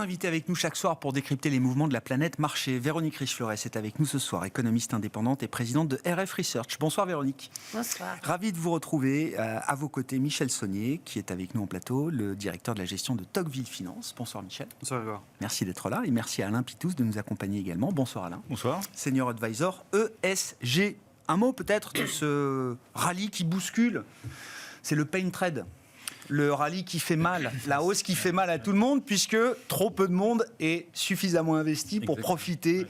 invitée avec nous chaque soir pour décrypter les mouvements de la planète marché. Véronique Riche-Flores est avec nous ce soir, économiste indépendante et présidente de RF Research. Bonsoir Véronique. Bonsoir. Ravi de vous retrouver. À vos côtés, Michel Saunier, qui est avec nous en plateau, le directeur de la gestion de Tocqueville Finance. Bonsoir Michel. Bonsoir Grégoire. Merci d'être là et merci à Alain Pitous de nous accompagner également. Bonsoir Alain. Bonsoir. Senior Advisor ESG. Un mot peut-être de ce rallye qui bouscule. C'est le pain trade. Le rallye qui fait mal, la hausse qui fait mal à tout le monde, puisque trop peu de monde est suffisamment investi pour profiter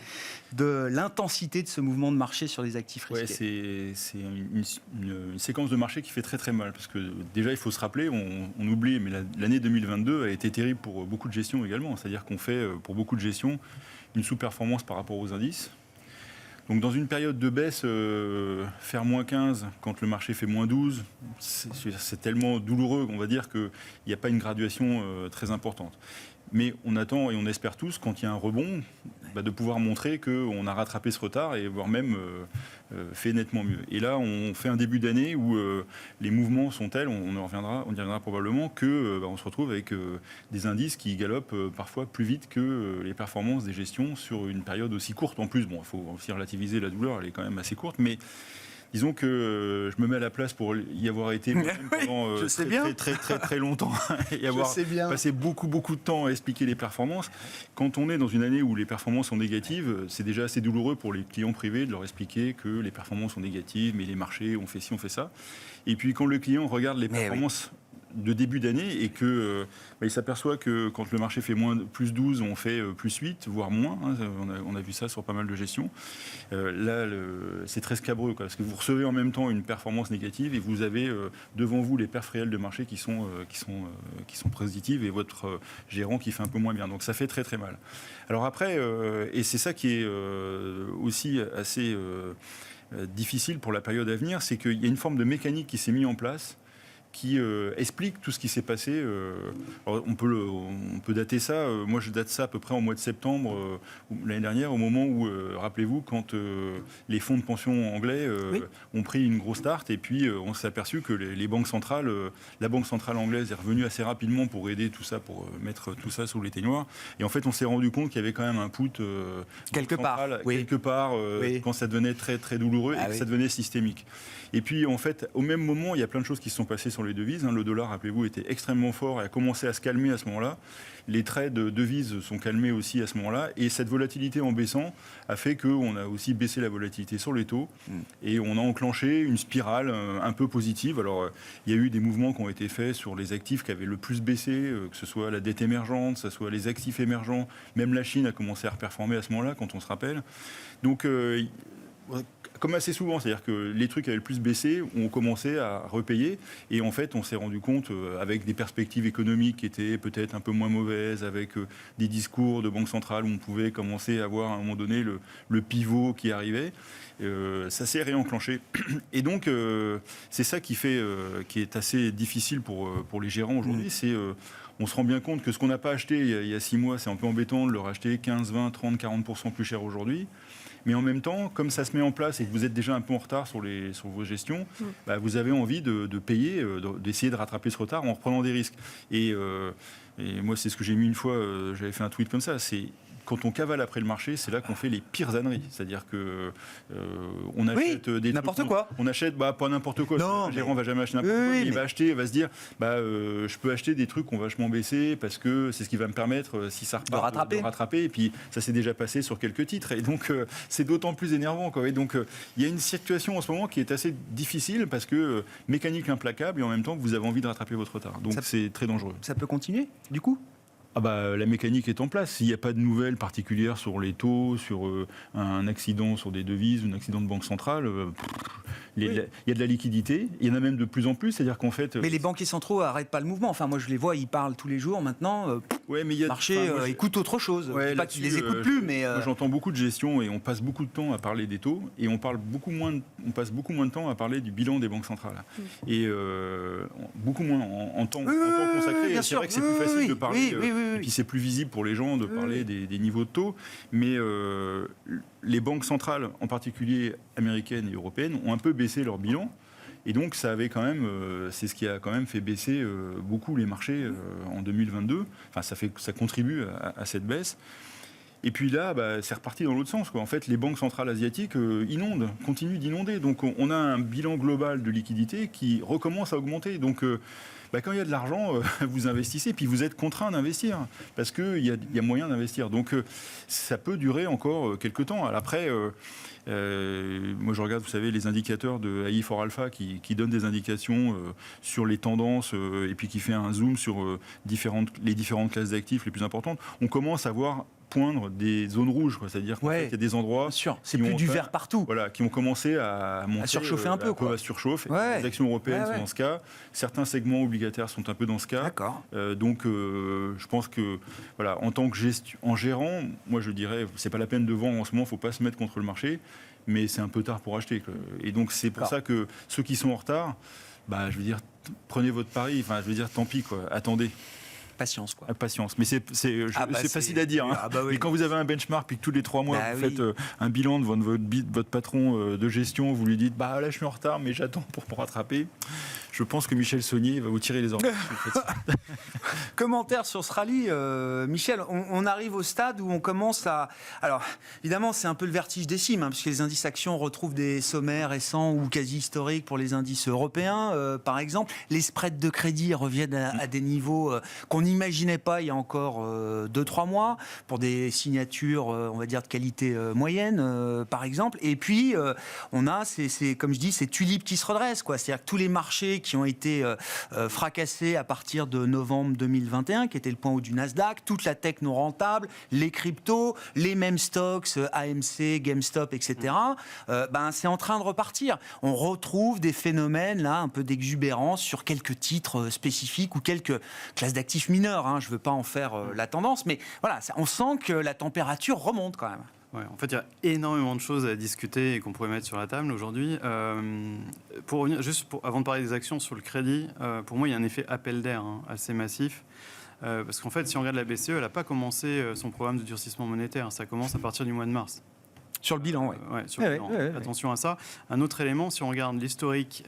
de l'intensité de ce mouvement de marché sur les actifs risqués. C'est une séquence de marché qui fait très très mal, parce que déjà il faut se rappeler, on oublie, mais l'année 2022 a été terrible pour beaucoup de gestions également, c'est-à-dire qu'on fait pour beaucoup de gestions une sous-performance par rapport aux indices. Donc dans une période de baisse, faire moins 15 quand le marché fait moins 12, c'est tellement douloureux qu'on va dire qu'il n'y a pas une graduation très importante. Mais on attend et on espère tous, quand il y a un rebond, de pouvoir montrer qu'on a rattrapé ce retard et voire même fait nettement mieux. Et là, on fait un début d'année où les mouvements sont tels, on y reviendra probablement, qu'on se retrouve avec des indices qui galopent parfois plus vite que les performances des gestions sur une période aussi courte. En plus, il faut aussi relativiser la douleur, elle est quand même assez courte, mais disons que je me mets à la place pour y avoir été pendant très longtemps et avoir passé beaucoup de temps à expliquer les performances. Quand on est dans une année où les performances sont négatives, c'est déjà assez douloureux pour les clients privés de leur expliquer que les performances sont négatives, mais les marchés ont fait ci, on fait ça. Et puis quand le client regarde les performances de début d'année et que il s'aperçoit que quand le marché fait plus 12, on fait plus 8, voire moins. On a vu ça sur pas mal de gestions. Là, c'est très scabreux, parce que vous recevez en même temps une performance négative et vous avez devant vous les perfs réels de marché qui sont positives et votre gérant qui fait un peu moins bien. Donc ça fait très très mal. Alors après, et c'est ça qui est aussi assez difficile pour la période à venir, c'est qu'il y a une forme de mécanique qui s'est mise en place qui explique tout ce qui s'est passé. Alors on peut dater ça. Moi, je date ça à peu près en mois de septembre l'année dernière, au moment où, rappelez-vous, quand les fonds de pension anglais ont pris une grosse tarte, et puis on s'est aperçu que les banques centrales, la banque centrale anglaise est revenue assez rapidement pour aider tout ça, pour mettre tout ça sous l'éteignoir. Et en fait, on s'est rendu compte qu'il y avait quand même un put quelque part, quand ça devenait très très douloureux et que ça devenait systémique. Et puis, en fait, au même moment, il y a plein de choses qui se sont passées sur les devises. Le dollar, rappelez-vous, était extrêmement fort et a commencé à se calmer à ce moment-là. Les trades de devises sont calmés aussi à ce moment-là. Et cette volatilité en baissant a fait qu'on a aussi baissé la volatilité sur les taux. Et on a enclenché une spirale un peu positive. Alors, il y a eu des mouvements qui ont été faits sur les actifs qui avaient le plus baissé, que ce soit la dette émergente, que ce soit les actifs émergents. Même la Chine a commencé à reperformer à ce moment-là, quand on se rappelle. Donc, comme assez souvent, c'est-à-dire que les trucs qui avaient le plus baissé ont commencé à repayer, et en fait on s'est rendu compte avec des perspectives économiques qui étaient peut-être un peu moins mauvaises, avec des discours de banque centrale où on pouvait commencer à voir à un moment donné le pivot qui arrivait, ça s'est réenclenché. Et donc c'est ça qui est assez difficile pour les gérants aujourd'hui, c'est on se rend bien compte que ce qu'on n'a pas acheté il y a 6 mois, c'est un peu embêtant de le racheter 15, 20, 30, 40% plus cher aujourd'hui. Mais en même temps, comme ça se met en place et que vous êtes déjà un peu en retard sur vos gestions, vous avez envie de payer, d'essayer de rattraper ce retard en reprenant des risques. Et moi, c'est ce que j'ai mis une fois, j'avais fait un tweet comme ça, c'est quand on cavale après le marché, c'est là qu'on fait les pires âneries. C'est-à-dire que on achète des n'importe trucs, quoi. On achète pas n'importe quoi. Non, le gérant va jamais acheter n'importe quoi. Il va acheter, il va se dire je peux acheter des trucs qui ont vachement baissé parce que c'est ce qui va me permettre, si ça repart, de rattraper. Et puis ça s'est déjà passé sur quelques titres. Et donc c'est d'autant plus énervant, quoi. Et donc il y a une situation en ce moment qui est assez difficile parce que mécanique implacable et en même temps vous avez envie de rattraper votre retard. Donc c'est très dangereux. Ça peut continuer, du coup ? La mécanique est en place. S'il n'y a pas de nouvelles particulières sur les taux, sur un accident sur des devises, un accident de banque centrale, il y a de la liquidité. Il y en a même de plus en plus. C'est-à-dire qu'en fait... Mais les banquiers centraux n'arrêtent pas le mouvement. Enfin, moi, je les vois, ils parlent tous les jours. Maintenant, le marché écoute autre chose. Pas qu'ils les écoutent plus, mais... Moi, j'entends beaucoup de gestion et on passe beaucoup de temps à parler des taux et on passe beaucoup moins de temps à parler du bilan des banques centrales. Et beaucoup moins en temps consacré. Bien c'est sûr. vrai que c'est plus facile de parler... Oui. Et puis c'est plus visible pour les gens de parler des niveaux de taux. Mais les banques centrales, en particulier américaines et européennes, ont un peu baissé leur bilan. Et donc, ça avait quand même, c'est ce qui a quand même fait baisser beaucoup les marchés en 2022. Enfin, ça contribue à cette baisse. Et puis là, c'est reparti dans l'autre sens, quoi. En fait, les banques centrales asiatiques continuent d'inonder. Donc, on a un bilan global de liquidité qui recommence à augmenter. Donc, quand il y a de l'argent, vous investissez, puis vous êtes contraint d'investir, parce qu'il y a moyen d'investir. Donc, ça peut durer encore quelques temps. Alors après, moi, je regarde, vous savez, les indicateurs de AI4Alpha qui donnent des indications sur les tendances et puis qui fait un zoom sur les différentes classes d'actifs les plus importantes. On commence à voir poindre des zones rouges, quoi. C'est-à-dire qu'il y a des endroits... C'est plus du vert partout. Voilà, qui ont commencé à monter... À surchauffer un peu, quoi. À surchauffer. Les actions européennes sont dans ce cas. Certains segments obligataires sont un peu dans ce cas. D'accord. Donc, je pense que, voilà, en tant que en gérant, moi, je dirais, c'est pas la peine de vendre en ce moment, il ne faut pas se mettre contre le marché, mais c'est un peu tard pour acheter, quoi. Et donc, c'est pour ça que ceux qui sont en retard, je veux dire, prenez votre pari. Enfin, je veux dire, tant pis, quoi. Attendez. Patience, quoi. Patience. Mais c'est facile à dire. Hein. Mais quand vous avez un benchmark, puis que tous les 3 mois, vous faites un bilan de votre patron de gestion, vous lui dites, là, je suis en retard, mais j'attends pour me rattraper. Je pense que Michel Saunier va vous tirer les oreilles. Commentaire sur ce rallye, Michel. On arrive au stade où on commence à... Alors, évidemment, c'est un peu le vertige des cimes, parce que les indices actions retrouvent des sommets récents ou quasi historiques pour les indices européens, par exemple. Les spreads de crédit reviennent à des niveaux qu'on n'imaginait pas il y a encore 2-3 mois, pour des signatures, on va dire, de qualité moyenne, par exemple. Et puis, on a, comme je dis, ces tulipes qui se redressent, quoi. C'est-à-dire que tous les marchés qui ont été fracassés à partir de novembre 2021, qui était le point haut du Nasdaq, toute la tech non rentable, les cryptos, les mêmes stocks, AMC, GameStop, etc. C'est en train de repartir. On retrouve des phénomènes là, un peu d'exubérance sur quelques titres spécifiques ou quelques classes d'actifs mineurs. Hein. Je ne veux pas en faire la tendance, mais voilà, on sent que la température remonte quand même. Ouais, en fait, il y a énormément de choses à discuter et qu'on pourrait mettre sur la table aujourd'hui. Pour revenir, avant de parler des actions sur le crédit, pour moi, il y a un effet appel d'air assez massif. Parce qu'en fait, si on regarde la BCE, elle n'a pas commencé son programme de durcissement monétaire. Ça commence à partir du mois de mars. Sur le bilan, oui. Sur le bilan. Attention à ça. Un autre élément, si on regarde l'historique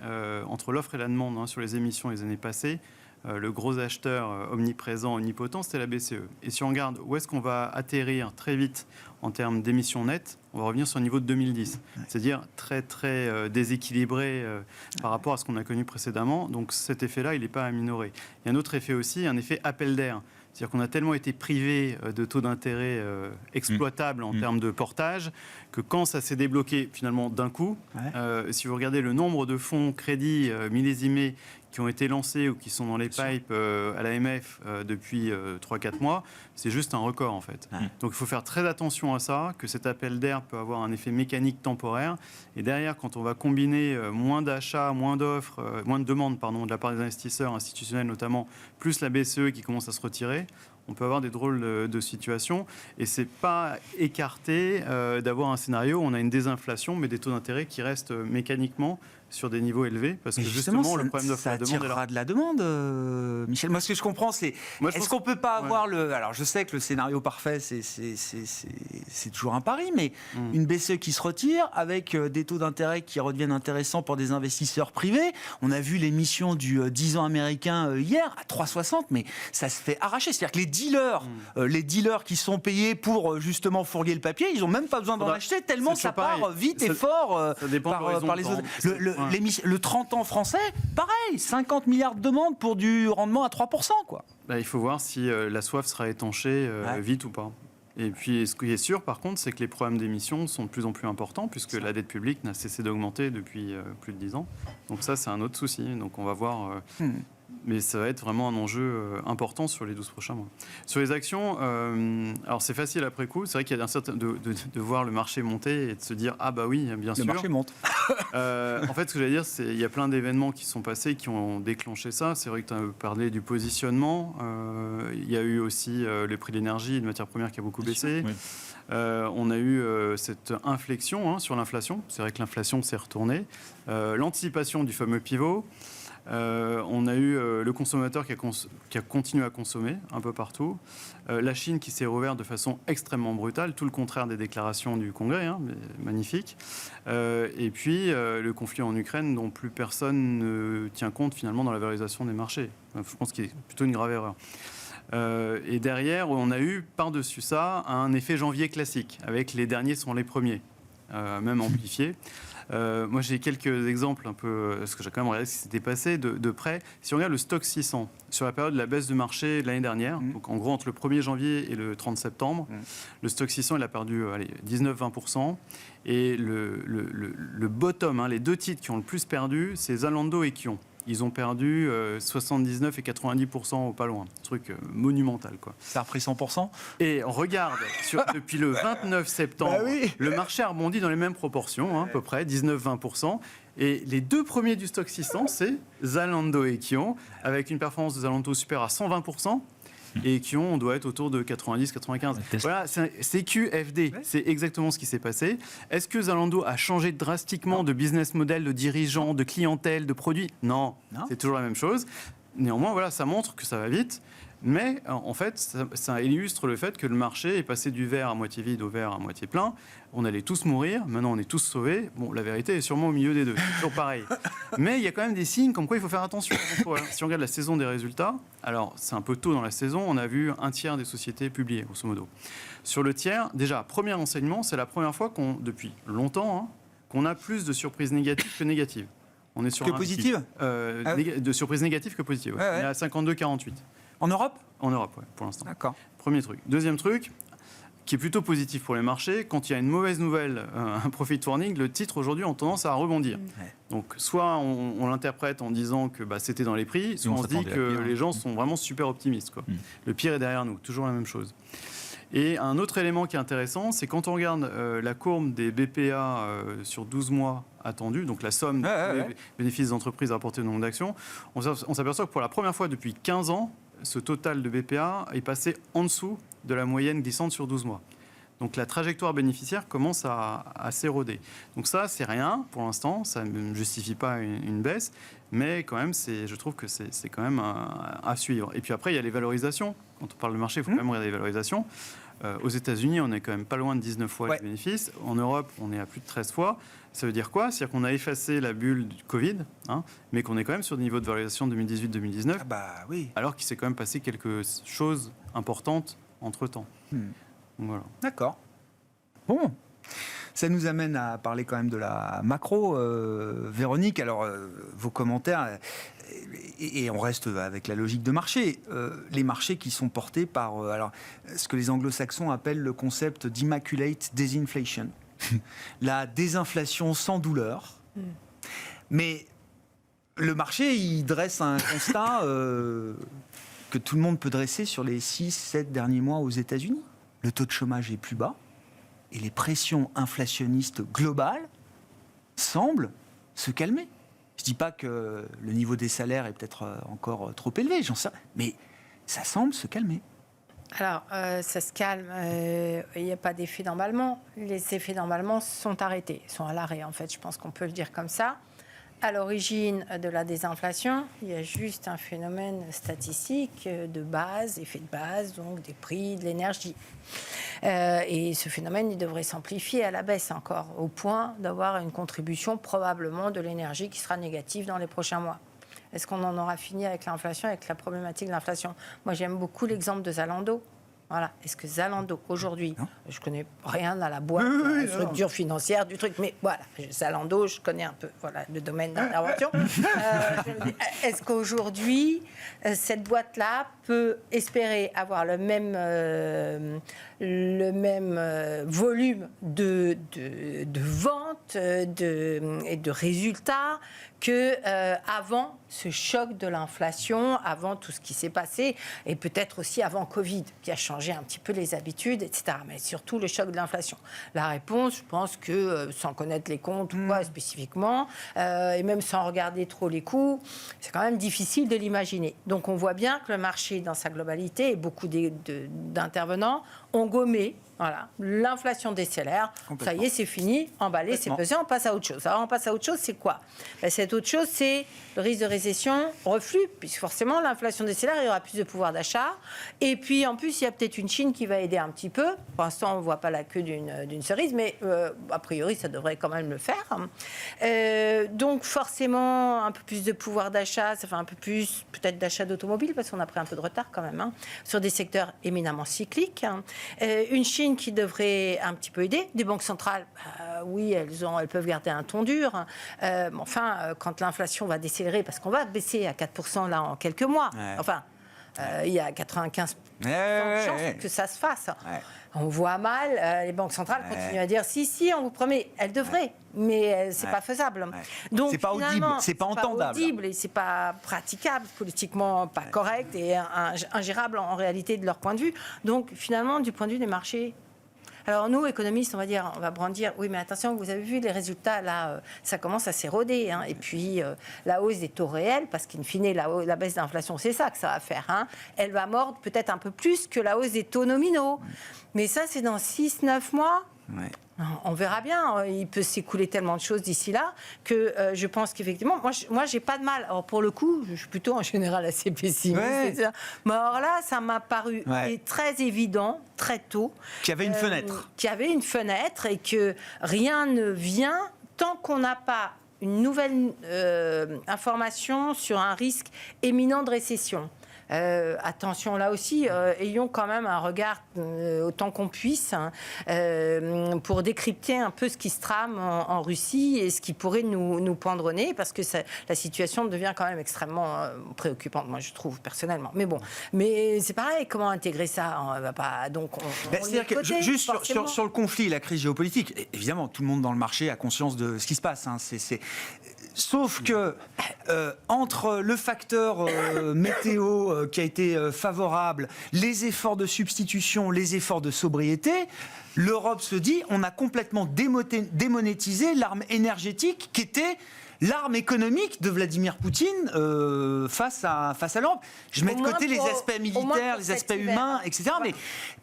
entre l'offre et la demande sur les émissions les années passées, le gros acheteur omniprésent, omnipotent, c'était la BCE. Et si on regarde où est-ce qu'on va atterrir très vite en termes d'émissions nettes, on va revenir sur le niveau de 2010. C'est-à-dire très, très déséquilibré par rapport à ce qu'on a connu précédemment. Donc cet effet-là, il n'est pas à minorer. Il y a un autre effet aussi, un effet appel d'air. C'est-à-dire qu'on a tellement été privé de taux d'intérêt exploitables en termes de portage que quand ça s'est débloqué finalement d'un coup, si vous regardez le nombre de fonds crédits millésimés qui ont été lancés ou qui sont dans les pipes à l'AMF depuis 3-4 mois, c'est juste un record en fait. Donc il faut faire très attention à ça, que cet appel d'air peut avoir un effet mécanique temporaire. Et derrière, quand on va combiner moins d'achats, moins d'offres, moins de demandes de la part des investisseurs institutionnels notamment, plus la BCE qui commence à se retirer, on peut avoir des drôles de situations. Et c'est pas écarté d'avoir un scénario où on a une désinflation, mais des taux d'intérêt qui restent mécaniquement sur des niveaux élevés, parce que justement le problème d'offre et de demande est là. Ça attirera de la demande, Michel. Moi, ce que je comprends, c'est est-ce qu'on peut pas avoir le... Alors, je sais que le scénario parfait, c'est toujours un pari, mais une BCE qui se retire, avec des taux d'intérêt qui redeviennent intéressants pour des investisseurs privés. On a vu l'émission du 10 ans américain hier, à 3,60, mais ça se fait arracher. C'est-à-dire que les dealers qui sont payés pour justement fourguer le papier, ils n'ont même pas besoin d'en acheter, tellement ça part vite et fort par les autres. Le 30 ans français, pareil, 50 milliards de demandes pour du rendement à 3%, quoi. Il faut voir si la soif sera étanchée vite ou pas. Et puis, ce qui est sûr, par contre, c'est que les problèmes d'émissions sont de plus en plus importants, puisque la dette publique n'a cessé d'augmenter depuis plus de 10 ans. Donc ça, c'est un autre souci. Donc on va voir... Mais ça va être vraiment un enjeu important sur les 12 prochains mois. Sur les actions, alors c'est facile après coup. C'est vrai qu'il y a de voir le marché monter et de se dire « Ah bah oui, bien sûr ». Le marché monte. En fait, ce que j'allais dire, c'est qu'il y a plein d'événements qui sont passés, qui ont déclenché ça. C'est vrai que tu as parlé du positionnement. Il y a eu aussi le prix de l'énergie et de matières premières qui a beaucoup baissé. Oui. On a eu cette inflexion sur l'inflation. C'est vrai que l'inflation s'est retournée. L'anticipation du fameux pivot. On a eu le consommateur qui a continué à consommer un peu partout. La Chine qui s'est rouverte de façon extrêmement brutale, tout le contraire des déclarations du Congrès, mais magnifique. Et puis le conflit en Ukraine dont plus personne ne tient compte finalement dans la valorisation des marchés. Je pense qu'il est plutôt une grave erreur. Et derrière, on a eu par-dessus ça un effet janvier classique, avec les derniers sont les premiers, même amplifiés. Moi, j'ai quelques exemples un peu, parce que j'ai quand même regardé ce qui s'était passé de près. Si on regarde le stock 600, sur la période de la baisse de marché de l'année dernière, donc en gros entre le 1er janvier et le 30 septembre, le stock 600, il a perdu 19-20%. Et le bottom, les deux titres qui ont le plus perdu, c'est Zalando et Kion. Ils ont perdu 79 et 90% au pas loin. Truc monumental, quoi. Ça a repris 100%. Et on regarde, depuis le 29 septembre, le marché a rebondi dans les mêmes proportions, à peu près, 19-20%. Et les deux premiers du stock 600, c'est Zalando et Kion, avec une performance de Zalando supérieure à 120%. Et Kion, on doit être autour de 90-95. Voilà, c'est QFD. C'est exactement ce qui s'est passé. Est-ce que Zalando a changé drastiquement de business model, de dirigeants, de clientèle, de produits ? Non, c'est toujours la même chose. Néanmoins, voilà, ça montre que ça va vite. Mais en fait, ça illustre le fait que le marché est passé du verre à moitié vide au verre à moitié plein. On allait tous mourir, maintenant on est tous sauvés. Bon, la vérité est sûrement au milieu des deux, c'est toujours pareil. Mais il y a quand même des signes comme quoi il faut faire attention. Si on regarde la saison des résultats, alors c'est un peu tôt dans la saison, on a vu un tiers des sociétés publiées, grosso modo. Sur le tiers, déjà, premier enseignement, c'est la première fois depuis longtemps, qu'on a plus de surprises négatives que négatives. On est sur que positives de surprises négatives que positives. Ouais. On est à 52-48. En Europe ? En Europe, oui, pour l'instant. D'accord. Premier truc. Deuxième truc, qui est plutôt positif pour les marchés, quand il y a une mauvaise nouvelle, un profit warning, le titre aujourd'hui a tendance à rebondir. Ouais. Donc, soit on l'interprète en disant que c'était dans les prix, soit on se dit que les gens sont vraiment super optimistes, quoi. Le pire est derrière nous, toujours la même chose. Et un autre élément qui est intéressant, c'est quand on regarde la courbe des BPA sur 12 mois attendus, donc la somme des bénéfices d'entreprise rapportés au nombre d'actions, on s'aperçoit que pour la première fois depuis 15 ans, ce total de BPA est passé en dessous de la moyenne glissante sur 12 mois. Donc la trajectoire bénéficiaire commence à s'éroder. Donc ça, c'est rien pour l'instant, ça ne justifie pas une baisse, mais quand même, je trouve que c'est quand même à suivre. Et puis après, il y a les valorisations. Quand on parle de marché, il faut quand même regarder les valorisations. Aux États-Unis, on est quand même pas loin de 19 fois les bénéfices. En Europe, on est à plus de 13 fois. Ça veut dire quoi ? C'est-à-dire qu'on a effacé la bulle du Covid, mais qu'on est quand même sur des niveaux de valorisation 2018-2019, alors qu'il s'est quand même passé quelque chose d'important entre-temps. Voilà. D'accord. Bon. Ça nous amène à parler quand même de la macro. Véronique, alors vos commentaires, et on reste avec la logique de marché. Les marchés qui sont portés par ce que les anglo-saxons appellent le concept d'immaculate disinflation. La désinflation sans douleur. Mais le marché, il dresse un constat que tout le monde peut dresser sur les 6-7 derniers mois aux États-Unis. Le taux de chômage est plus bas et les pressions inflationnistes globales semblent se calmer. Je ne dis pas que le niveau des salaires est peut-être encore trop élevé, j'en sais rien, mais ça semble se calmer. Alors, ça se calme, il n'y a pas d'effet d'emballement. Les effets d'emballement sont arrêtés, sont à l'arrêt en fait, je pense qu'on peut le dire comme ça. À l'origine de la désinflation, il y a juste un phénomène statistique de base, effet de base, donc des prix de l'énergie. Et ce phénomène, il devrait s'amplifier à la baisse encore, au point d'avoir une contribution probablement de l'énergie qui sera négative dans les prochains mois. Est-ce qu'on en aura fini avec l'inflation, avec la problématique de l'inflation ? Moi, j'aime beaucoup l'exemple de Zalando. Voilà. Est-ce que Zalando, aujourd'hui, je ne connais rien à la boîte, à la structure financière du truc, mais voilà, Zalando, je connais un peu le domaine d'intervention. Est-ce qu'aujourd'hui, cette boîte-là peut espérer avoir le même volume de ventes et de résultats qu'avant ce choc de l'inflation, avant tout ce qui s'est passé, et peut-être aussi avant Covid, qui a changé un petit peu les habitudes, etc. Mais surtout le choc de l'inflation. La réponse, je pense que, sans connaître les comptes ou quoi spécifiquement, et même sans regarder trop les coûts, c'est quand même difficile de l'imaginer. Donc on voit bien que le marché, dans sa globalité, et beaucoup d'intervenants ont gommé Voilà, l'inflation décélère, ça y est, c'est fini, emballé, c'est pesé, on passe à autre chose. Alors on passe à autre chose, c'est quoi? Cette autre chose, c'est le risque de récession, reflux, puisque forcément l'inflation décélère, il y aura plus de pouvoir d'achat. Et puis en plus, il y a peut-être une Chine qui va aider un petit peu. Pour l'instant, on ne voit pas la queue d'une cerise, mais a priori, ça devrait quand même le faire. Donc forcément, un peu plus de pouvoir d'achat, ça fait un peu plus peut-être d'achat d'automobiles, parce qu'on a pris un peu de retard quand même, sur des secteurs éminemment cycliques. Une Chine qui devrait un petit peu aider. Des banques centrales, oui, elles peuvent garder un ton dur. Enfin, quand l'inflation va décélérer, parce qu'on va baisser à 4% là en quelques mois, il y a 95% de chances que ça se fasse. On voit mal, les banques centrales continuent à dire si, on vous promet, elles devraient, mais c'est pas faisable. Donc c'est pas audible, c'est pas entendable. C'est pas audible et c'est pas praticable, politiquement pas correct et ingérable en réalité de leur point de vue. Donc finalement, du point de vue des marchés. Alors nous, économistes, on va brandir, oui mais attention, vous avez vu les résultats, là, ça commence à s'éroder. Et puis la hausse des taux réels, parce qu'in fine, la baisse d'inflation, c'est ça que ça va faire. Elle va mordre peut-être un peu plus que la hausse des taux nominaux. Mais ça, c'est dans 6-9 mois. On verra bien. Il peut s'écouler tellement de choses d'ici là que je pense qu'effectivement, moi, j'ai pas de mal. Alors pour le coup, je suis plutôt en général assez pessimiste. Mais alors là, ça m'a paru très évident, très tôt, qu'il y avait une fenêtre. Qu'il y avait une fenêtre et que rien ne vient tant qu'on n'a pas une nouvelle information sur un risque éminent de récession. Attention là aussi, ayons quand même un regard autant qu'on puisse pour décrypter un peu ce qui se trame en Russie et ce qui pourrait nous pendre au nez, parce que la situation devient quand même extrêmement préoccupante, moi je trouve personnellement. Mais bon, mais c'est pareil, comment intégrer ça? On va pas, donc c'est-à-dire que juste sur le conflit, la crise géopolitique, évidemment tout le monde dans le marché a conscience de ce qui se passe. Sauf que entre le facteur météo qui a été favorable, les efforts de substitution, les efforts de sobriété, l'Europe se dit on a complètement démonétisé l'arme énergétique qui était l'arme économique de Vladimir Poutine face à l'Europe. Je mets de côté les aspects militaires, les aspects humains, etc. Mais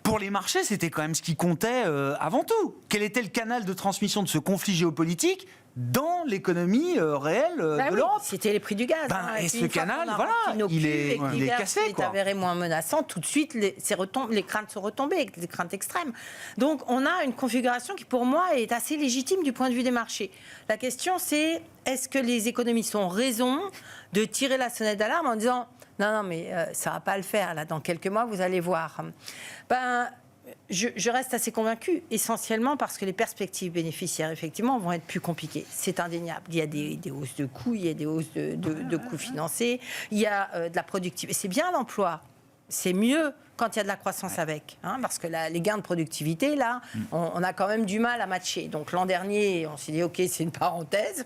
pour les marchés, c'était quand même ce qui comptait avant tout. Quel était le canal de transmission de ce conflit géopolitique dans l'économie réelle de l'Europe? C'était les prix du gaz. Et ce canal, il est cassé. Il est avéré moins menaçant. Tout de suite, les craintes sont retombées, les craintes extrêmes. Donc, on a une configuration qui, pour moi, est assez légitime du point de vue des marchés. La question, c'est est-ce que les économistes ont raison de tirer la sonnette d'alarme en disant non, mais ça ne va pas le faire, là, dans quelques mois, vous allez voir. Je reste assez convaincue, essentiellement parce que les perspectives bénéficiaires, effectivement, vont être plus compliquées. C'est indéniable. Il y a des hausses de coûts, il y a des hausses de coûts financiers, il y a de la productivité. C'est bien l'emploi. C'est mieux quand il y a de la croissance avec. Parce que les gains de productivité, là, on a quand même du mal à matcher. Donc l'an dernier, on s'est dit, OK, c'est une parenthèse.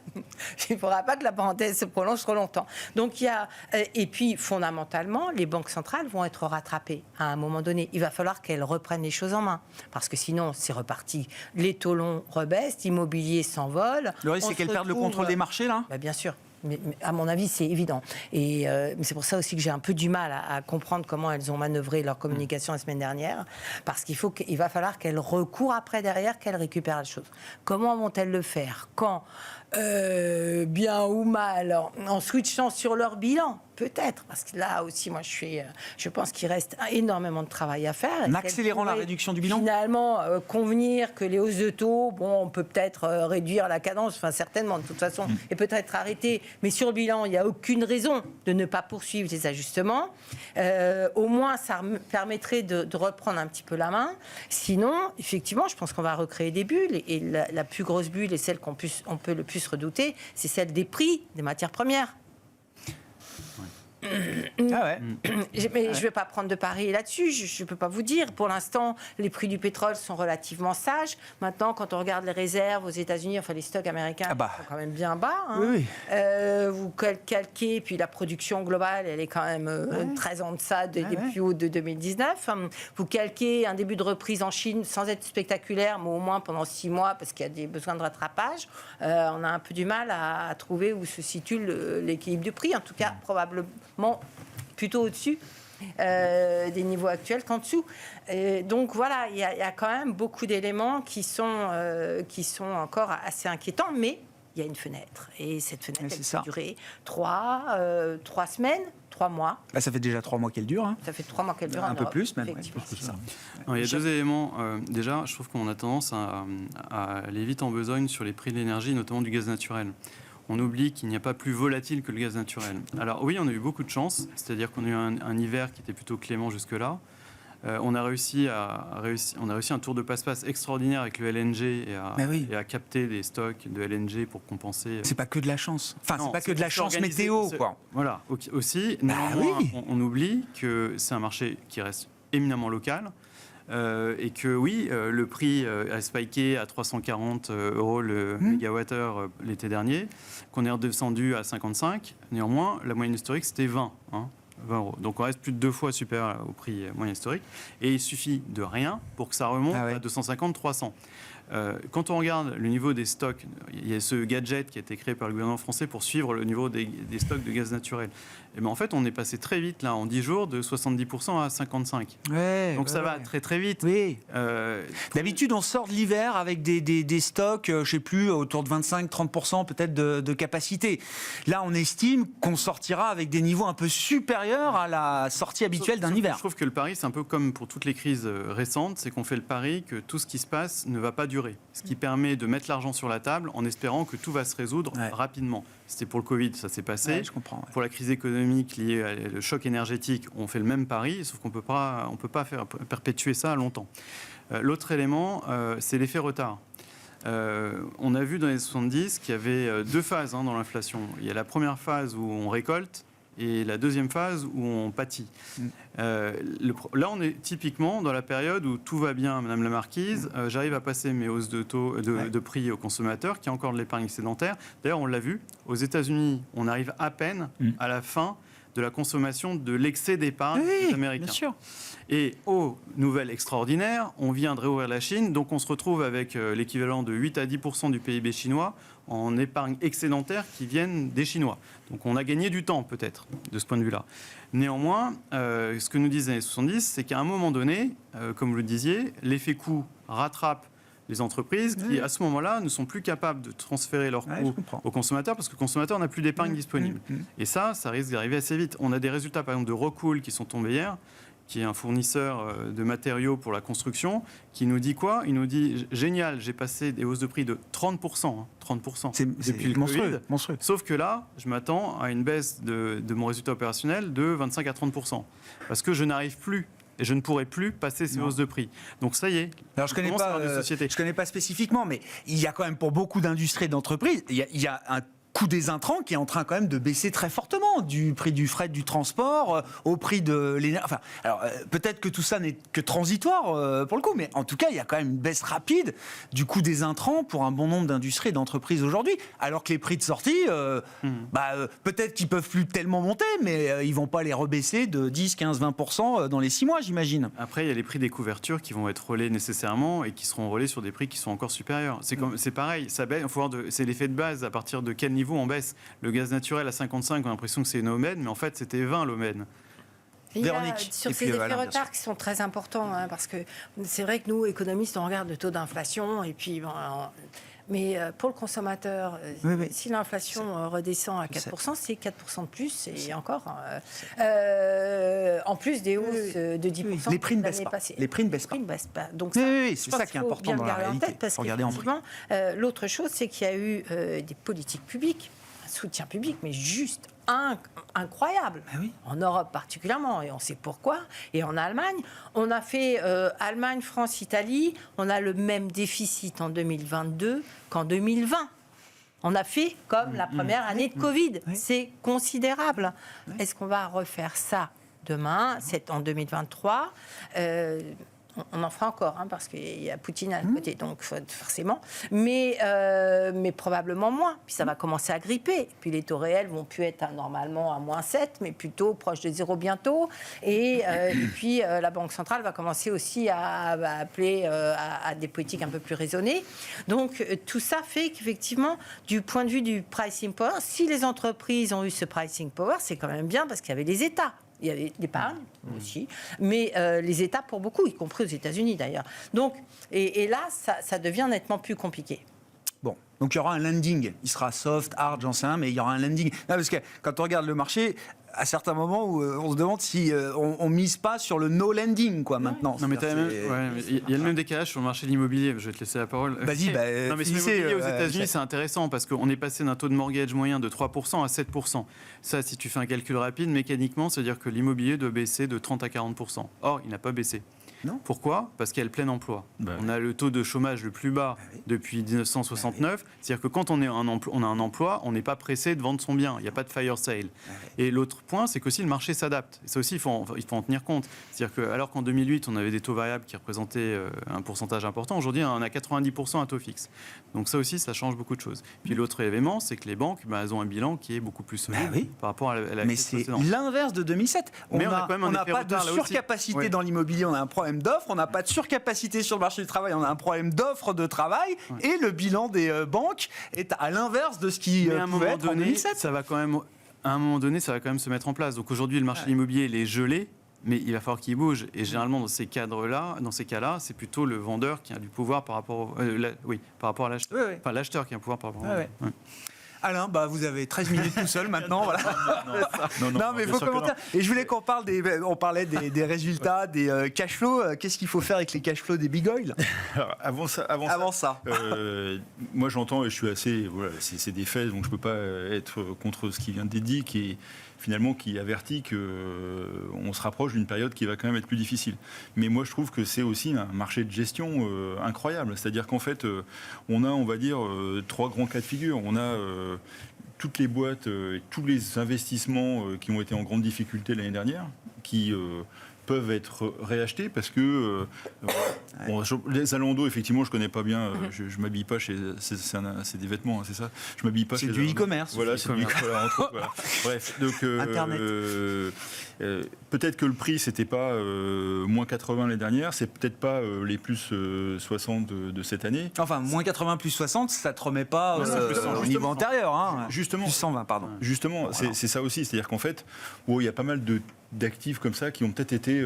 Il ne faudra pas que la parenthèse se prolonge trop longtemps. Donc il y a... Et puis, fondamentalement, les banques centrales vont être rattrapées à un moment donné. Il va falloir qu'elles reprennent les choses en main. Parce que sinon, c'est reparti. Les taux longs rebaissent, l'immobilier s'envole. Le risque, c'est qu'elles perdent le contrôle des marchés, là ? Bien sûr. Mais à mon avis, c'est évident. Et c'est pour ça aussi que j'ai un peu du mal à comprendre comment elles ont manœuvré leur communication la semaine dernière. Parce qu'il va falloir qu'elles recourent après derrière, qu'elles récupèrent la chose. Comment vont-elles le faire? Quand? Bien ou mal? En switchant sur leur bilan? Peut-être, parce que là aussi, moi, je pense qu'il reste énormément de travail à faire. En accélérant la réduction du bilan? Finalement, convenir que les hausses de taux, on peut peut-être réduire la cadence, certainement, de toute façon, et peut-être arrêter. Mais sur le bilan, il n'y a aucune raison de ne pas poursuivre les ajustements. Au moins, ça permettrait de reprendre un petit peu la main. Sinon, effectivement, je pense qu'on va recréer des bulles. Et la plus grosse bulle, et celle qu'on peut le plus redouter, c'est celle des prix des matières premières. Mais je ne vais pas prendre de pari là-dessus, je ne peux pas vous dire. Pour l'instant, les prix du pétrole sont relativement sages. Maintenant, quand on regarde les réserves aux États-Unis, les stocks américains sont quand même bien bas. Vous calquez, puis la production globale, elle est quand même très en deçà des plus hauts de 2019. Vous calquez un début de reprise en Chine sans être spectaculaire, mais au moins pendant 6 mois, parce qu'il y a des besoins de rattrapage. On a un peu du mal à trouver où se situe l'équilibre du prix. En tout cas, probablement plutôt au-dessus des niveaux actuels qu'en dessous. Et donc voilà, il y a quand même beaucoup d'éléments qui sont encore assez inquiétants, mais il y a une fenêtre. Et cette fenêtre, elle peut durer 3 semaines, 3 mois. Là, ça fait déjà 3 mois qu'elle dure. Hein. Ça fait 3 mois qu'elle dure. Un peu Europe, plus, même. effectivement. Ouais, ça. Alors, il y a 2 éléments. Déjà, je trouve qu'on a tendance à aller vite en besogne sur les prix de l'énergie, notamment du gaz naturel. On oublie qu'il n'y a pas plus volatile que le gaz naturel. Alors oui, on a eu beaucoup de chance, c'est-à-dire qu'on a eu un hiver qui était plutôt clément jusque-là. On a réussi un tour de passe-passe extraordinaire avec le LNG et à capter des stocks de LNG pour compenser. C'est pas que de la chance. Enfin, Non, c'est pas que de la chance météo, quoi. Voilà, aussi. Néanmoins, on oublie que c'est un marché qui reste éminemment local. Et que oui, le prix a spiké à 340 € le mégawattheure l'été dernier, qu'on est redescendu à 55. Néanmoins, la moyenne historique, c'était 20 €. Donc on reste plus de 2 fois supérieur au prix moyen historique. Et il suffit de rien pour que ça remonte à 250-300. Quand on regarde le niveau des stocks, il y a ce gadget qui a été créé par le gouvernement français pour suivre le niveau des stocks de gaz naturel. Et bien en fait, on est passé très vite, là, en 10 jours, de 70% à 55%. Donc ça va très très vite. Oui. D'habitude, on sort de l'hiver avec des stocks, je ne sais plus, autour de 25-30% peut-être de capacité. Là, on estime qu'on sortira avec des niveaux un peu supérieurs à la sortie habituelle d'un hiver. Je trouve que le pari, c'est un peu comme pour toutes les crises récentes, c'est qu'on fait le pari que tout ce qui se passe ne va pas durer. Ce qui permet de mettre l'argent sur la table en espérant que tout va se résoudre rapidement. C'était pour le Covid, ça s'est passé. Ouais, je comprends. Ouais. Pour la crise économique liée au choc énergétique, on fait le même pari, sauf qu'on peut pas faire perpétuer ça longtemps. L'autre élément, c'est l'effet retard. On a vu dans les 70 qu'il y avait 2 phases dans l'inflation. Il y a la première phase où on récolte et la deuxième phase où on pâtit. Là, on est typiquement dans la période où tout va bien, Madame la Marquise. J'arrive à passer mes hausses de prix aux consommateurs, qui a encore de l'épargne excédentaire. D'ailleurs, on l'a vu, aux États-Unis, on arrive à peine à la fin de la consommation de l'excès d'épargne des Américains. Bien sûr. Et nouvelle extraordinaire, on vient de réouvrir la Chine, donc on se retrouve avec l'équivalent de 8 à 10% du PIB chinois en épargne excédentaire qui viennent des Chinois. Donc on a gagné du temps peut-être de ce point de vue-là. Néanmoins, ce que nous disent les années 70, c'est qu'à un moment donné, comme vous le disiez, l'effet coût rattrape les entreprises qui, à ce moment-là, ne sont plus capables de transférer leurs coûts aux consommateurs parce que le consommateur n'a plus d'épargne disponible. Et ça risque d'arriver assez vite. On a des résultats, par exemple, de Rockwool qui sont tombés hier, qui est un fournisseur de matériaux pour la construction, qui nous dit quoi ? Il nous dit, génial, j'ai passé des hausses de prix de 30%, 30% depuis le Covid. Monstrueux. Sauf que là, je m'attends à une baisse de mon résultat opérationnel de 25 à 30%. Parce que je n'arrive plus. Et je ne pourrai plus passer ces hausses de prix. Donc ça y est. Alors je ne connais pas spécifiquement, mais il y a quand même pour beaucoup d'industries et d'entreprises, il y a un coût des intrants qui est en train quand même de baisser très fortement, du prix du fret, du transport, au prix de l'énergie. Enfin, alors peut-être que tout ça n'est que transitoire pour le coup, mais en tout cas, il y a quand même une baisse rapide du coût des intrants pour un bon nombre d'industries et d'entreprises aujourd'hui. Alors que les prix de sortie, peut-être qu'ils peuvent plus tellement monter, mais ils vont pas les rebaisser de 10, 15, 20% dans les 6 mois, j'imagine. Après, il y a les prix des couvertures qui vont être relais nécessairement et qui seront relais sur des prix qui sont encore supérieurs. C'est pareil, ça baisse, c'est l'effet de base. À partir de quel niveau on baisse? Le gaz naturel à 55, on a l'impression que c'est une aubaine, mais en fait c'était 20 l'aubaine. Il y a, sur ces effets retard qui sont très importants, parce que c'est vrai que nous, économistes, on regarde le taux d'inflation, et puis, mais pour le consommateur, si l'inflation redescend à 4%, c'est 4% de plus, et encore, en plus des hausses de 10%. Les prix ne baissent pas. Les prix ne baissent pas. Donc c'est ça qui est important dans la réalité. Parce qu'effectivement, l'autre chose, c'est qu'il y a eu des politiques publiques, un soutien public, mais juste incroyable, en Europe particulièrement, et on sait pourquoi, et en Allemagne. On a fait Allemagne, France, Italie, on a le même déficit en 2022 qu'en 2020. On a fait comme la première année de Covid. C'est considérable. Est-ce qu'on va refaire ça demain, c'est en 2023 on en fera encore, parce qu'il y a Poutine à côté, donc forcément. Mais probablement moins. Puis ça va commencer à gripper. Puis les taux réels vont plus être normalement à -7, mais plutôt proche de 0 bientôt. Et puis la Banque centrale va commencer aussi à appeler à des politiques un peu plus raisonnées. Donc tout ça fait qu'effectivement, du point de vue du pricing power, si les entreprises ont eu ce pricing power, c'est quand même bien parce qu'il y avait les États. Il y avait l'épargne aussi, mais les États pour beaucoup, y compris aux États-Unis d'ailleurs. Donc, et là, ça devient nettement plus compliqué. Bon, donc il y aura un landing. Il sera soft, hard, j'en sais rien, mais il y aura un landing. Non, parce que quand on regarde le marché, à certains moments où on se demande si on mise pas sur le no landing, quoi, maintenant. Non, mais il y a le même décalage sur le marché de l'immobilier. Je vais te laisser la parole. Vas-y, non, mais sur l'immobilier aux États-Unis, c'est intéressant parce qu'on est passé d'un taux de mortgage moyen de 3% à 7%. Ça, si tu fais un calcul rapide, mécaniquement, ça veut dire que l'immobilier doit baisser de 30 à 40%. Or, il n'a pas baissé. Non. Pourquoi ? Parce qu'il y a le plein emploi. On a le taux de chômage le plus bas depuis 1969. C'est-à-dire que quand on a un emploi, on n'est pas pressé de vendre son bien. Il n'y a pas de fire sale. Et l'autre point, c'est qu'aussi le marché s'adapte. Et ça aussi, il faut en tenir compte. C'est-à-dire qu'alors qu'en 2008, on avait des taux variables qui représentaient un pourcentage important, aujourd'hui, on a 90% à taux fixe. Donc ça aussi, ça change beaucoup de choses. Puis l'autre élément, c'est que les banques, elles ont un bilan qui est beaucoup plus solide par rapport à la Mais c'est l'inverse de 2007. On n'a pas de surcapacité dans l'immobilier, on a un problème d'offre, on n'a pas de surcapacité sur le marché du travail, on a un problème d'offre de travail, et le bilan des banques est à l'inverse de ce qui pouvait être en 2007. Ça va quand même, à un moment donné, ça va quand même se mettre en place. Donc aujourd'hui, le marché de l'immobilier, il est gelé, mais il va falloir qu'il bouge. Et généralement, dans ces cas-là, c'est plutôt le vendeur qui a du pouvoir par rapport, par rapport à l'acheteur. Enfin, l'acheteur qui a un pouvoir par rapport au vendeur. Alain, vous avez 13 minutes tout seul maintenant. Voilà. Non, mais il faut commenter. Et je voulais qu'on parle on parlait des résultats, des cash flows. Qu'est-ce qu'il faut faire avec les cash flows des big oil ? Alors, avant ça. Moi, j'entends et je suis assez. Voilà, c'est des faits, donc je ne peux pas être contre ce qui vient d'être dit, qui avertit qu'on se rapproche d'une période qui va quand même être plus difficile. Mais moi, je trouve que c'est aussi un marché de gestion incroyable. C'est-à-dire qu'en fait, on a, on va dire, trois grands cas de figure. On a toutes les boîtes, tous les investissements qui ont été en grande difficulté l'année dernière, qui peuvent être réachetés parce que les Zalando, effectivement, je connais pas bien. Je m'habille pas chez. C'est des vêtements, hein, c'est ça. Je m'habille pas chez. C'est du e-commerce. Voilà, c'est du e-commerce. Voilà. Bref, donc Internet. Peut-être que le prix c'était pas moins 80 l'année dernière, c'est peut-être pas les plus 60 de cette année. Enfin, moins 80 plus 60, ça te remet pas au niveau antérieur. Hein. Justement. Plus 120, pardon. Justement, voilà. C'est ça aussi. C'est-à-dire qu'en fait, il y a pas mal d'actifs comme ça qui ont peut-être été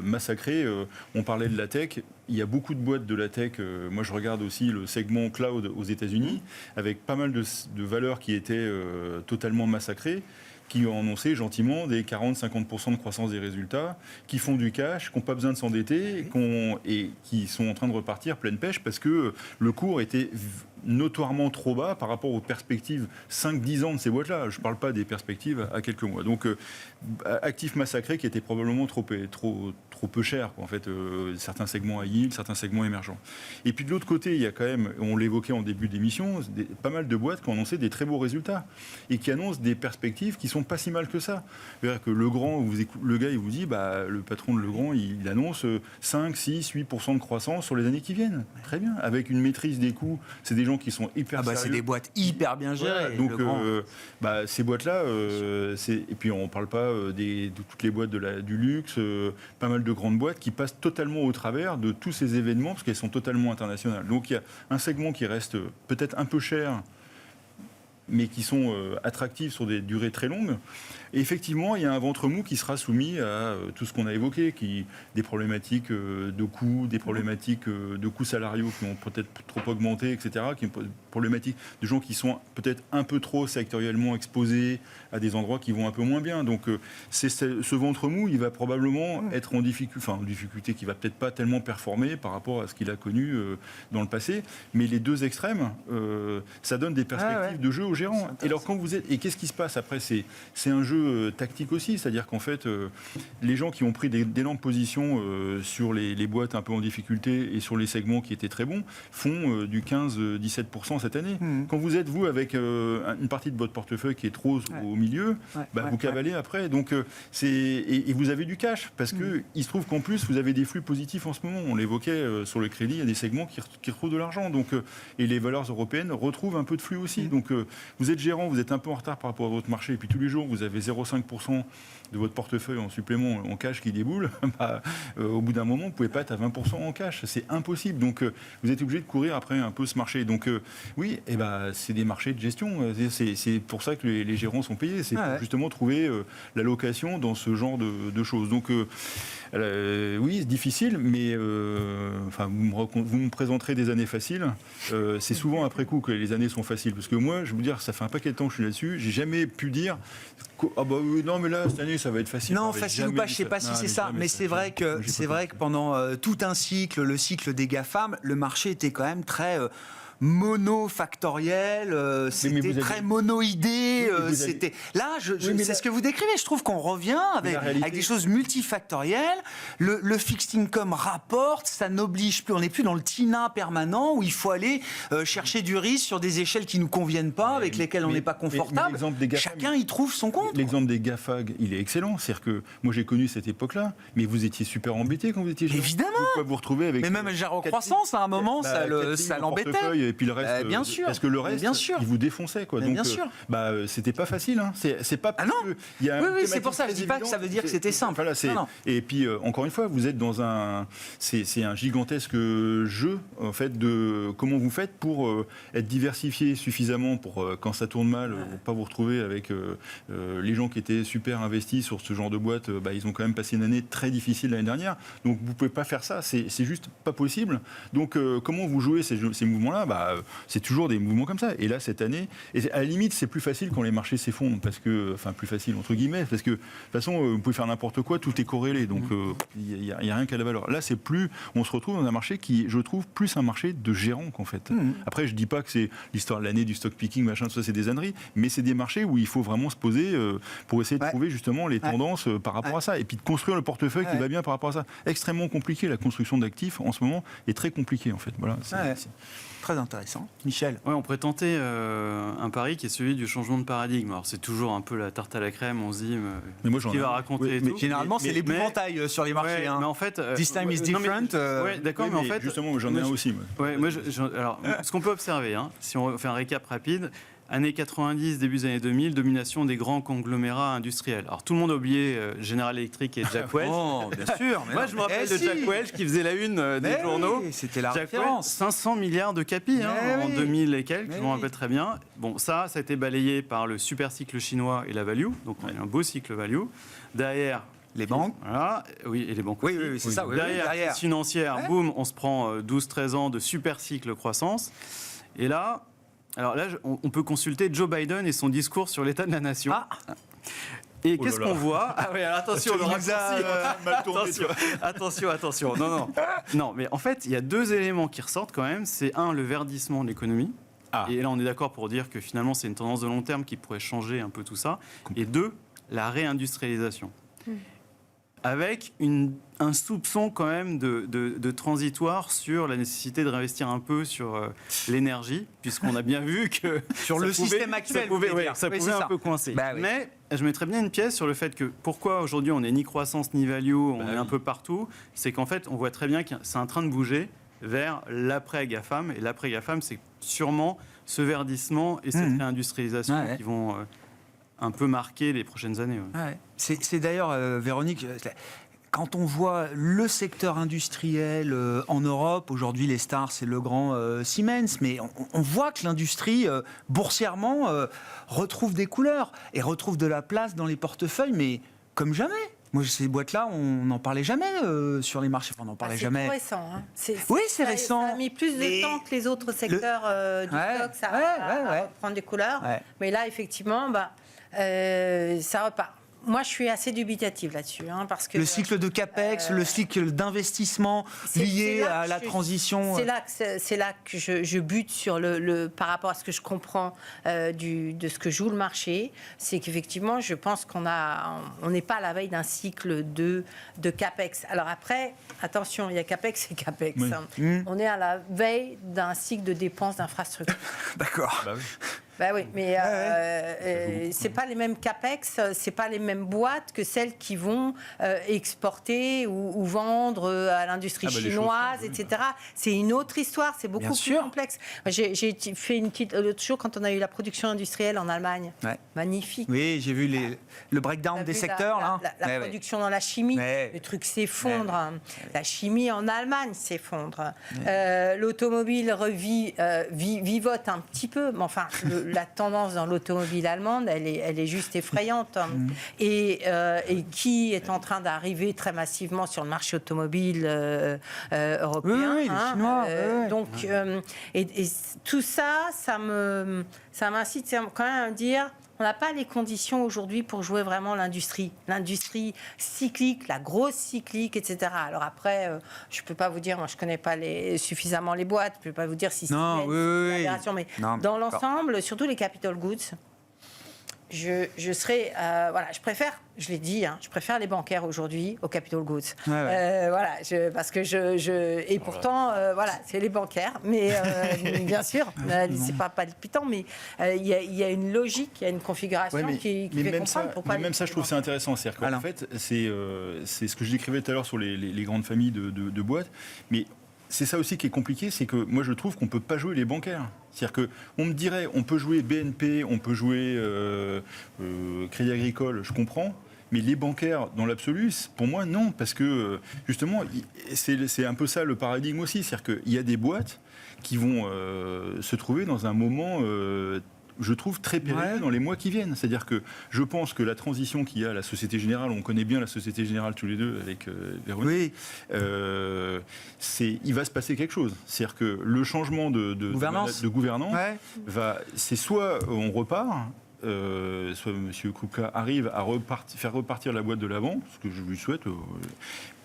massacrés. On parlait de la tech. Il y a beaucoup de boîtes de la tech. Moi, je regarde aussi le segment cloud aux États-Unis, avec pas mal de valeurs qui étaient totalement massacrées, qui ont annoncé gentiment des 40-50% de croissance des résultats, qui font du cash, qui n'ont pas besoin de s'endetter, et qui sont en train de repartir pleine pêche parce que le cours était notoirement trop bas par rapport aux perspectives 5-10 ans de ces boîtes-là. Je ne parle pas des perspectives à quelques mois. Donc, actifs massacrés qui étaient probablement trop peu chers, en fait, certains segments à yield, certains segments émergents. Et puis de l'autre côté, il y a quand même, on l'évoquait en début d'émission, pas mal de boîtes qui ont annoncé des très beaux résultats et qui annoncent des perspectives qui ne sont pas si mal que ça. C'est-à-dire que Legrand, le gars, il vous dit, le patron de Legrand, il annonce 5, 6, 8% de croissance sur les années qui viennent. Très bien. Avec une maîtrise des coûts, c'est des gens qui sont hyper sérieux. C'est des boîtes hyper bien gérées. Donc, ces boîtes-là, et puis on ne parle pas de toutes les boîtes du luxe, pas mal de grandes boîtes qui passent totalement au travers de tous ces événements parce qu'elles sont totalement internationales. Donc il y a un segment qui reste peut-être un peu cher, mais qui sont attractifs sur des durées très longues. Et effectivement, il y a un ventre mou qui sera soumis à tout ce qu'on a évoqué, des problématiques de coûts, des problématiques de coûts salariaux qui ont peut-être trop augmenté, etc., qui ont problématiques de gens qui sont peut-être un peu trop sectoriellement exposés à des endroits qui vont un peu moins bien. Donc ce ventre mou, il va probablement être en difficulté, qui va peut-être pas tellement performer par rapport à ce qu'il a connu dans le passé. Mais les deux extrêmes, ça donne des perspectives de jeu aux gérants. Et alors et qu'est-ce qui se passe après ? C'est un jeu tactique aussi, c'est-à-dire qu'en fait, les gens qui ont pris d'énormes positions sur les boîtes un peu en difficulté et sur les segments qui étaient très bons font du 15-17% cette année. Quand vous êtes, vous, avec une partie de votre portefeuille qui est trop au milieu, vous cavalez après. Donc, et vous avez du cash, parce qu'il se trouve qu'en plus, vous avez des flux positifs en ce moment. On l'évoquait sur le crédit, il y a des segments qui retrouvent de l'argent. Donc, et les valeurs européennes retrouvent un peu de flux aussi. Donc, vous êtes gérant, vous êtes un peu en retard par rapport à votre marché, et puis tous les jours, vous avez 0,5% de votre portefeuille en supplément en cash qui déboule, au bout d'un moment, vous ne pouvez pas être à 20% en cash. C'est impossible. Donc, vous êtes obligé de courir après un peu ce marché. Donc, oui, c'est des marchés de gestion. C'est pour ça que les gérants sont payés. C'est pour justement trouver l'allocation dans ce genre de choses. Donc, oui, c'est difficile, mais vous me présenterez des années faciles. C'est souvent après coup que les années sont faciles. Parce que moi, je veux dire, ça fait un paquet de temps que je suis là-dessus. J'ai jamais pu dire non, mais là, cette année, ça va être facile. Non, facile ou pas, je ne sais pas si c'est ça. Mais c'est vrai que pendant tout un cycle, le cycle des GAFAM, le marché était quand même très monofactoriel, c'était très monoïdé. C'était là, c'est ce que vous décrivez. Je trouve qu'on revient avec des choses multifactorielles. Le fixed income rapporte, ça n'oblige plus. On n'est plus dans le TINA permanent où il faut aller chercher du risque sur des échelles qui nous conviennent pas, avec lesquelles on n'est pas confortable. Chacun y trouve son compte. L'exemple des GAFAG, il est excellent. C'est-à-dire que moi j'ai connu cette époque-là, mais vous étiez super embêté quand vous étiez jeune. Évidemment. Vous pouvez vous retrouver avec. Mais même en croissance, à un moment, ça l'embêtait. Et puis le reste, bien sûr. Parce que le reste, il vous défonçait, quoi. Donc, bien sûr. C'était pas facile. Hein. C'est pas. Ah non. Oui, c'est pour ça. Je dis pas que ça veut dire que c'était simple. Voilà, et puis encore une fois, vous êtes dans c'est un gigantesque jeu en fait de comment vous faites pour être diversifié suffisamment pour quand ça tourne mal, pas vous retrouver avec les gens qui étaient super investis sur ce genre de boîte. Ils ont quand même passé une année très difficile l'année dernière. Donc vous pouvez pas faire ça. C'est juste pas possible. Donc comment vous jouez ces mouvements-là? C'est toujours des mouvements comme ça. Et là, cette année, et à la limite, c'est plus facile quand les marchés s'effondrent, parce que, enfin, plus facile entre guillemets, parce que de toute façon, vous pouvez faire n'importe quoi, tout est corrélé, donc il n'y a rien qu'à la valeur. Là, c'est plus, on se retrouve dans un marché qui, je trouve, plus un marché de gérants qu'en fait. Après, je dis pas que c'est l'histoire de l'année du stock picking, machin, ça, c'est des âneries, mais c'est des marchés où il faut vraiment se poser pour essayer de trouver justement les tendances par rapport à ça, et puis de construire le portefeuille qui va bien par rapport à ça. Extrêmement compliqué, la construction d'actifs en ce moment est très compliquée en fait. Voilà. Très intéressant. Michel. Ouais, on pourrait tenter un pari qui est celui du changement de paradigme. Alors c'est toujours un peu la tarte à la crème, on se dit qui va raconter mais généralement c'est l'épouvantail sur les marchés. Mais en fait, this time is different. D'accord, mais en fait justement j'en ai un aussi. Alors ce qu'on peut observer, si on fait un récap rapide. Années 90, début des années 2000, domination des grands conglomérats industriels. Alors tout le monde a oublié General Electric et Jack Welch. Oh, bien sûr. Moi je me rappelle de Jack Welch qui faisait la une des journaux. Oui, c'était la Jack référence. Welch, 500 milliards de capi en 2000 et quelques, je me rappelle très bien. Bon, ça a été balayé par le super cycle chinois et la value. Donc on a un beau cycle value. Derrière, les banques. Voilà, oui, et les banques. Oui, c'est ça. Derrière, crise financière, boum, on se prend 12-13 ans de super cycle croissance. Et là... Alors là, on peut consulter Joe Biden et son discours sur l'état de la nation. Et qu'est-ce qu'on voit? Ah oui, alors attention, le raccourci. Attention. Non, mais en fait, il y a deux éléments qui ressortent quand même. C'est le verdissement de l'économie. Et là, on est d'accord pour dire que finalement, c'est une tendance de long terme qui pourrait changer un peu tout ça. Et deux, la réindustrialisation. Avec un soupçon quand même de transitoire sur la nécessité de réinvestir un peu sur l'énergie, puisqu'on a bien vu que sur le système actuel, ça pouvait un peu coincer. Mais je mettrais bien une pièce sur le fait que pourquoi aujourd'hui on n'est ni croissance ni value, on est un peu partout, c'est qu'en fait on voit très bien que c'est en train de bouger vers l'après-GAFAM, et l'après-GAFAM c'est sûrement ce verdissement et cette réindustrialisation qui vont... un peu marqué les prochaines années. C'est d'ailleurs, Véronique, quand on voit le secteur industriel en Europe, aujourd'hui les stars c'est le grand Siemens, mais on voit que l'industrie boursièrement retrouve des couleurs et retrouve de la place dans les portefeuilles, mais comme jamais. Moi, ces boîtes-là, on n'en parlait jamais sur les marchés. Enfin, on n'en parlait jamais. C'est récent. Oui, c'est récent. Ça a mis plus de temps que les autres secteurs du stock, ça à reprendre des couleurs. Mais là, effectivement, ça repart. Moi, je suis assez dubitative là-dessus, parce que le cycle de capex, le cycle d'investissement lié à la transition. C'est là que je bute sur par rapport à ce que je comprends de ce que joue le marché. C'est qu'effectivement, je pense qu'on n'est pas à la veille d'un cycle de capex. Alors après, attention, il y a capex et capex. Oui. On est à la veille d'un cycle de dépenses d'infrastructures. D'accord. Bah oui, mais c'est pas les mêmes capex, c'est pas les mêmes boîtes que celles qui vont exporter ou vendre à l'industrie chinoise, etc. C'est une autre histoire, c'est beaucoup plus complexe. J'ai fait une petite l'autre jour quand on a eu la production industrielle en Allemagne, magnifique. Oui, j'ai vu le breakdown des secteurs là. La production dans la chimie, le truc s'effondre. La chimie en Allemagne s'effondre. L'automobile vivote un petit peu, mais enfin. La tendance dans l'automobile allemande, elle est juste effrayante. Et qui est en train d'arriver très massivement sur le marché automobile européen. Oui, les Chinois. Donc, et tout ça, ça m'incite quand même à me dire... On n'a pas les conditions aujourd'hui pour jouer vraiment l'industrie cyclique, la grosse cyclique, etc. Alors après, je ne peux pas vous dire, moi je ne connais pas suffisamment les boîtes, je ne peux pas vous dire si c'est une opération, mais dans l'ensemble, surtout les capital goods, je serais, je préfère, je l'ai dit, je préfère les bancaires aujourd'hui aux capital goods. Parce que et pourtant, c'est les bancaires, mais bien sûr, c'est pas palpitant, mais il y a une logique, il y a une configuration qui fait comprendre pourquoi. Même ça, je trouve c'est intéressant, c'est-à-dire qu'en fait, c'est ce que je décrivais tout à l'heure sur les grandes familles de boîtes, mais c'est ça aussi qui est compliqué, c'est que moi je trouve qu'on ne peut pas jouer les bancaires. C'est-à-dire qu'on me dirait, on peut jouer BNP, on peut jouer Crédit Agricole, je comprends, mais les bancaires, dans l'absolu, pour moi, non, parce que justement, c'est un peu ça le paradigme aussi. C'est-à-dire qu'il y a des boîtes qui vont se trouver dans un moment... je trouve très périlleux dans les mois qui viennent. C'est-à-dire que je pense que la transition qu'il y a à la Société Générale, on connaît bien la Société Générale tous les deux avec Véronique, il va se passer quelque chose. C'est-à-dire que le changement de gouvernance c'est soit on repart, soit M. Krupka arrive à faire repartir la boîte de l'avant, ce que je lui souhaite,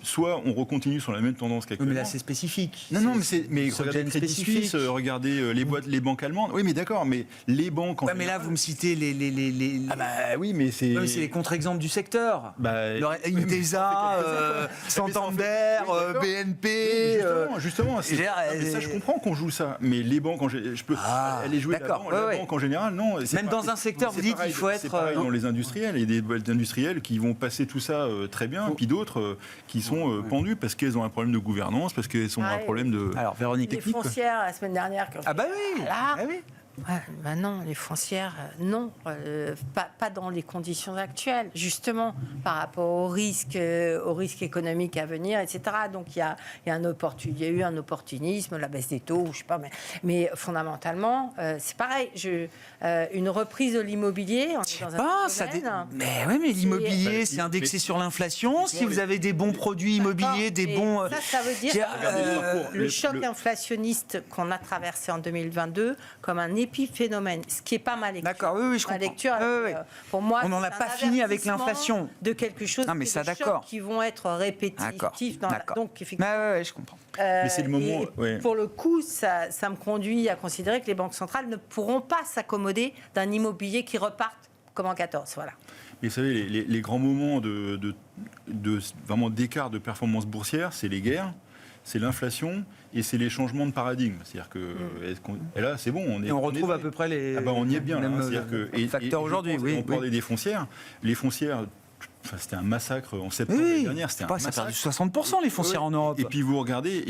soit on recontinue sur la même tendance qu'actuellement. Mais là, c'est spécifique. Non, mais regardez Crédit Suisse, regardez les banques allemandes. Oui, mais d'accord, mais les banques... mais là, vous me citez les... Ah bah oui, mais c'est... Oui, c'est les contre-exemples du secteur. Intesa, Santander, BNP... Justement, ça, je comprends qu'on joue ça. Mais les banques, je peux aller jouer la banque en général, non. Même dans un secteur, vous dites qu'il faut être... C'est pareil dans les industriels. Il y a des boîtes industrielles qui vont passer tout ça très bien, puis d'autres qui sont pendues parce qu'elles ont un problème de gouvernance, parce qu'elles ont un problème de... Alors, Véronique, les foncières, la semaine dernière... Ah bah oui, non, les foncières, non, pas dans les conditions actuelles, justement, par rapport au risque économique à venir, etc. Donc il y a eu un opportunisme, la baisse des taux, je sais pas, mais fondamentalement, c'est pareil. Une reprise de l'immobilier, on est dans un mais l'immobilier, c'est indexé sur l'inflation. Si vous avez des bons produits immobiliers, des bons... Ça veut dire le choc inflationniste qu'on a traversé en 2022 comme un épiphénomène, ce qui n'est pas ma lecture. D'accord, oui, je comprends. Lecture, pour moi, on n'en a pas fini avec l'inflation. De quelque chose qui vont être répétitifs. Donc, effectivement, je comprends. Mais c'est le moment. Pour le coup, ça me conduit à considérer que les banques centrales ne pourront pas s'accommoder d'un immobilier qui reparte comme en 2014. Voilà. Mais vous savez, les grands moments vraiment d'écart de performance boursière, c'est les guerres, c'est l'inflation et c'est les changements de paradigme. C'est-à-dire que et là, c'est bon. On retrouve à peu près les. On y est bien. Facteurs aujourd'hui. On parlait des foncières. Les foncières. C'était un massacre en septembre l'année dernière. C'était un massacre. Ça a perdu 60% les foncières en Europe. Et puis vous regardez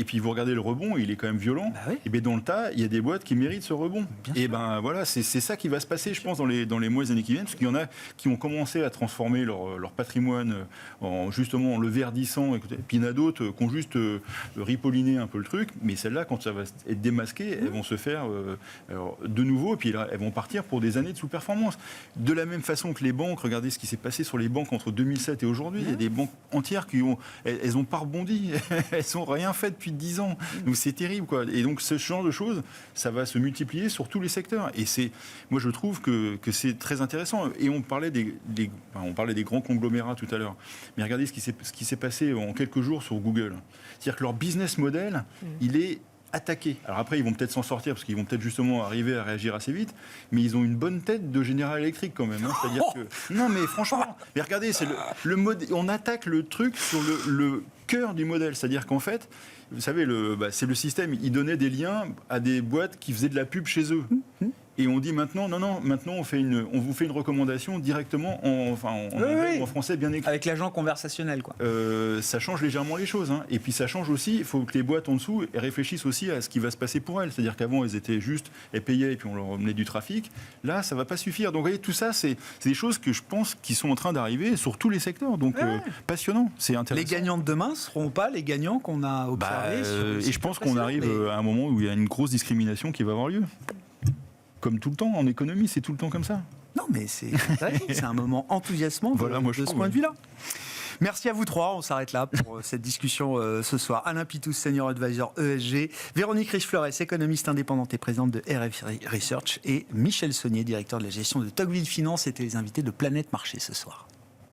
le rebond, il est quand même violent. Et bien dans le tas, il y a des boîtes qui méritent ce rebond. Et voilà, c'est ça qui va se passer, je pense, dans les mois et les années qui viennent, parce qu'il y en a qui ont commencé à transformer leur patrimoine en le verdissant. Et puis il y en a d'autres qui ont juste ripolliné un peu le truc. Mais celles-là, quand ça va être démasqué, elles vont se faire de nouveau, et puis elles vont partir pour des années de sous-performance. De la même façon que les banques, regardez ce qui s'est passé sur les banques entre 2007 et aujourd'hui, il y a des banques entières elles n'ont pas rebondi, elles n'ont rien fait depuis 10 ans. Donc c'est terrible, quoi. Et donc ce genre de choses, ça va se multiplier sur tous les secteurs. Et moi je trouve que c'est très intéressant. Et on parlait des grands conglomérats tout à l'heure. Mais regardez ce qui s'est passé en quelques jours sur Google. C'est-à-dire que leur business model, il est attaqués. Alors après, ils vont peut-être s'en sortir parce qu'ils vont peut-être justement arriver à réagir assez vite, mais ils ont une bonne tête de General Electric quand même. C'est-à-dire que non, mais franchement, mais regardez, c'est on attaque le truc sur le cœur du modèle, c'est-à-dire qu'en fait, vous savez, c'est le système. Ils donnaient des liens à des boîtes qui faisaient de la pub chez eux. Et on dit maintenant, non, maintenant on vous fait une recommandation directement en anglais ou en français bien écrit. Avec l'agent conversationnel, quoi. Ça change légèrement les choses. Hein. Et puis ça change aussi, il faut que les boîtes en dessous réfléchissent aussi à ce qui va se passer pour elles. C'est-à-dire qu'avant, elles étaient juste, elles payaient et puis on leur emmenait du trafic. Là, ça ne va pas suffire. Donc vous voyez, tout ça, c'est des choses que je pense qui sont en train d'arriver sur tous les secteurs. Donc passionnant, c'est intéressant. Les gagnants de demain ne seront pas les gagnants qu'on a observés. Et je pense qu'on arrive à un moment où il y a une grosse discrimination qui va avoir lieu. Comme tout le temps, en économie, c'est tout le temps comme ça. Non, mais c'est un moment enthousiasmant de ce point de vue-là. Merci à vous trois. On s'arrête là pour cette discussion ce soir. Alain Pitous, Senior Advisor ESG, Véronique Riche-Flores, économiste indépendante et présidente de RF Research, et Michel Saunier, directeur de la gestion de Tocqueville Finance, étaient les invités de Planète Marché ce soir.